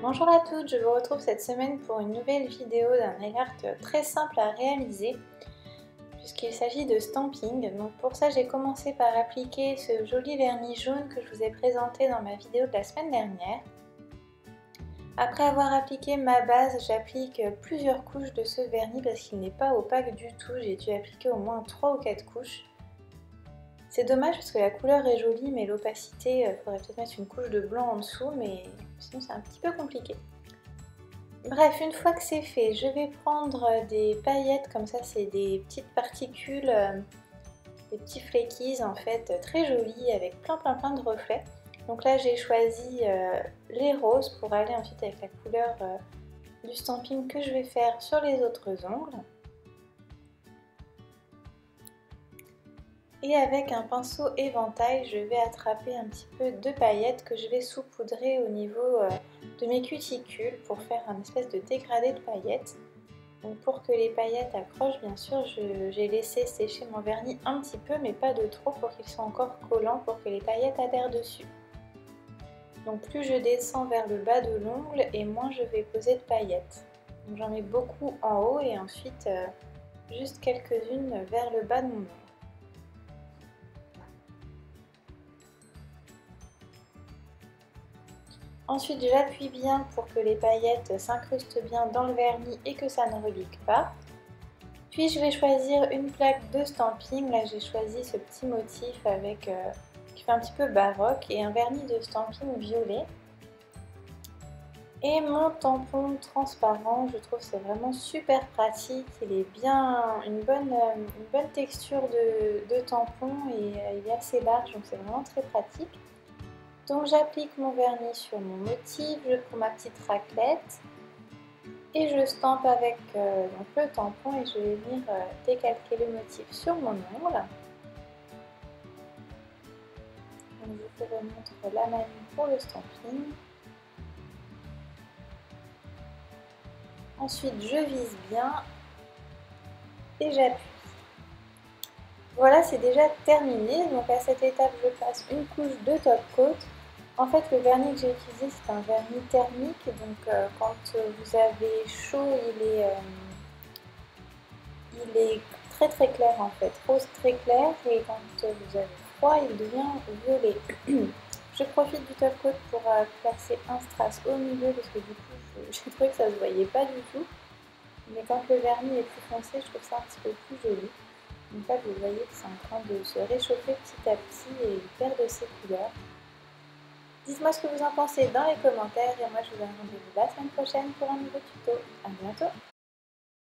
Bonjour à toutes, je vous retrouve cette semaine pour une nouvelle vidéo d'un nail art très simple à réaliser puisqu'il s'agit de stamping. Donc pour ça j'ai commencé par appliquer ce joli vernis jaune que je vous ai présenté dans ma vidéo de la semaine dernière. Après avoir appliqué ma base, j'applique plusieurs couches de ce vernis parce qu'il n'est pas opaque du tout, j'ai dû appliquer au moins 3 ou 4 couches. C'est dommage parce que la couleur est jolie mais l'opacité, il faudrait peut-être mettre une couche de blanc en dessous mais sinon c'est un petit peu compliqué. Bref, une fois que c'est fait, je vais prendre des paillettes, comme ça c'est des petites particules, des petits flakies en fait, très jolis avec plein de reflets. Donc là j'ai choisi les roses pour aller ensuite avec la couleur du stamping que je vais faire sur les autres ongles. Et avec un pinceau éventail, je vais attraper un petit peu de paillettes que je vais saupoudrer au niveau de mes cuticules pour faire un espèce de dégradé de paillettes. Donc pour que les paillettes accrochent, bien sûr, j'ai laissé sécher mon vernis un petit peu, mais pas de trop pour qu'il soit encore collant pour que les paillettes adhèrent dessus. Donc plus je descends vers le bas de l'ongle et moins je vais poser de paillettes. Donc j'en mets beaucoup en haut et ensuite juste quelques-unes vers le bas de mon ongle. Ensuite, j'appuie bien pour que les paillettes s'incrustent bien dans le vernis et que ça ne relique pas. Puis je vais choisir une plaque de stamping. Là, j'ai choisi ce petit motif avec, qui fait un petit peu baroque et un vernis de stamping violet. Et mon tampon transparent, je trouve c'est vraiment super pratique. Il est bien, une bonne texture de tampon et il est assez large, donc c'est vraiment très pratique. Donc j'applique mon vernis sur mon motif, je prends ma petite raclette et je stampe avec donc le tampon et je vais venir décalquer le motif sur mon ongle. Donc je vous remontre la manip pour le stamping. Ensuite je vise bien et j'appuie. Voilà, c'est déjà terminé. Donc à cette étape je passe une couche de top coat. En fait, le vernis que j'ai utilisé, c'est un vernis thermique, donc quand vous avez chaud, il est très clair en fait, rose très clair, et quand vous avez froid, il devient violet. Je profite du top coat pour placer un strass au milieu, parce que du coup, j'ai trouvé que ça ne se voyait pas du tout. Mais quand le vernis est plus foncé, je trouve ça un petit peu plus joli. Donc là, vous voyez que c'est en train de se réchauffer petit à petit et il perd de ses couleurs. Dites-moi ce que vous en pensez dans les commentaires et moi je vous donne rendez-vous la semaine prochaine pour un nouveau tuto. À bientôt!